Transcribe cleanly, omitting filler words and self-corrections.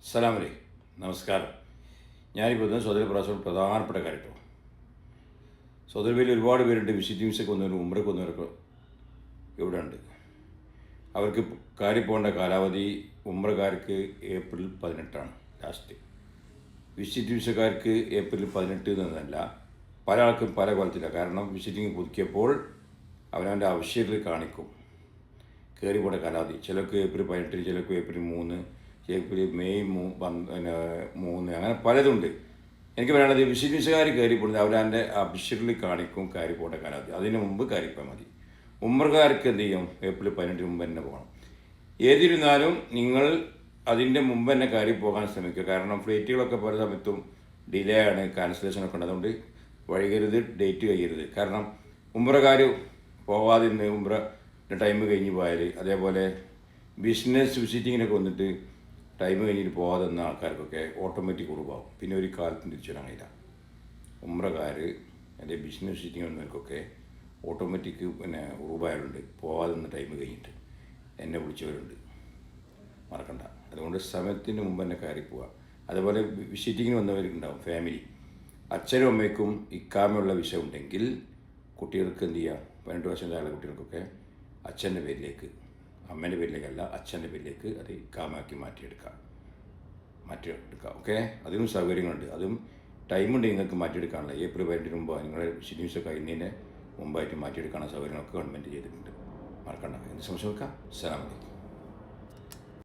അസ്സലാമു നമസ്കാരം. ഞാനിപ്പോൾ ഇന്ന് സൗദി പ്രാവശ്യം പ്രധാനപ്പെട്ട കാര്യട്ടോ. സൗദി അറേബ്യയിൽ ഒരുപാട് പേരുണ്ട്. വിസിറ്റിംഗ് വിസയ്ക്ക് വന്നവരും ഉംറയ്ക്ക് വന്നവരൊക്കെ ഇവിടെ ഉണ്ട്. അവർക്ക് കാര്യം പോകേണ്ട കാലാവധി ഉംറക്കാർക്ക് ഏപ്രിൽ 18 ലാസ്റ്റ്. വിസിറ്റിംഗ് വിസക്കാർക്ക് ഏപ്രിൽ 18 എന്നല്ല, പല ആൾക്കും പല കൊല്ലത്തിലാണ്. കാരണം വിസിറ്റിംഗ് പുതുക്കിയപ്പോൾ അവനവൻ്റെ ആവശ്യത്തിൽ കാണിക്കും കയറി പോകേണ്ട കാലാവധി. ചിലർക്ക് ഏപ്രിൽ 18, ചിലർക്ക് ഏപ്രിൽ 3, ഏപ്രിൽ മെയ് 3, അങ്ങനെ പലതുണ്ട്. എനിക്ക് പറയാനുള്ളത് വിസിറ്റിംഗ് വിസക്കാർ കയറി പോകുന്നത് അവരവൻ്റെ അഫീഷ്യലി കാണിക്കും കയറി പോകേണ്ട കാലാവധി. അതിന് മുമ്പ് കയറിപ്പോയാൽ മതി. ഉംറക്കാർക്ക് എന്ത് ചെയ്യും? ഏപ്രിൽ 18 മുമ്പ് തന്നെ പോകണം. ഏതിരുന്നാലും നിങ്ങൾ അതിൻ്റെ മുമ്പ് തന്നെ കയറി പോകാൻ ശ്രമിക്കുക. കാരണം ഫ്ലൈറ്റുകളൊക്കെ പല സമയത്തും ഡിലേ ആണ്, ക്യാൻസലേഷനൊക്കെ ഉണ്ട്. അതുകൊണ്ട് വൈകരുത്, ഡേറ്റ് കഴിയരുത്. കാരണം ഉംറക്കാർ പോകാതിരുന്ന് ഉംറയുടെ ടൈം കഴിഞ്ഞ് പോയാൽ, അതേപോലെ ബിസിനസ് വിസിറ്റിങ്ങിനൊക്കെ വന്നിട്ട് ടൈം കഴിഞ്ഞിട്ട് പോകാതെ നിന്ന ആൾക്കാർക്കൊക്കെ ഓട്ടോമാറ്റിക് ഉറവാകും. പിന്നെ ഒരു കാലത്തും തിരിച്ചു വരാൻ കഴിയില്ല. ഉംറക്കാർ എൻ്റെ ബിസിനസ് വിസിറ്റിംഗ് വന്നവർക്കൊക്കെ ഓട്ടോമാറ്റിക് ഉറവായതുണ്ട്. പോകാതെ നിന്ന ടൈം കഴിഞ്ഞിട്ട് എന്നെ വിളിച്ചവരുണ്ട്, മറക്കണ്ട. അതുകൊണ്ട് സമയത്തിന് മുമ്പ് തന്നെ കയറി പോവുക. അതേപോലെ വിസിറ്റിങ്ങിന് വന്നവർക്കുണ്ടാവും ഫാമിലി, അച്ഛനും അമ്മയ്ക്കും ഇക്കാമയുള്ള വിഷയം ഉണ്ടെങ്കിൽ കുട്ടികൾക്ക് എന്ത് ചെയ്യുക? 18 വർഷം താഴെ കുട്ടികൾക്കൊക്കെ അച്ഛൻ്റെ പേരിലേക്ക്, അമ്മേൻ്റെ പേരിലേക്കല്ല, അച്ഛൻ്റെ പേരിലേക്ക് അത് ഇക്കാമാക്കി മാറ്റിയെടുക്കാം. ഓക്കെ. അതിനും സൗകര്യങ്ങളുണ്ട്. അതും ടൈമുണ്ട് നിങ്ങൾക്ക് മാറ്റിയെടുക്കാനുള്ള. ഏപ്രിൽ 18 മുമ്പ് നിങ്ങളുടെ വിസിറ്റിംഗ് കഴിയുന്നതിൻ്റെ മുമ്പായിട്ട് മാറ്റിയെടുക്കാനുള്ള സൗകര്യങ്ങളൊക്കെ ഗവൺമെൻറ് ചെയ്തിട്ടുണ്ട്. മറക്കണ്ട. എന്ത് സംശയം വെക്കാം. അസ്സലാമു അലൈക്കും.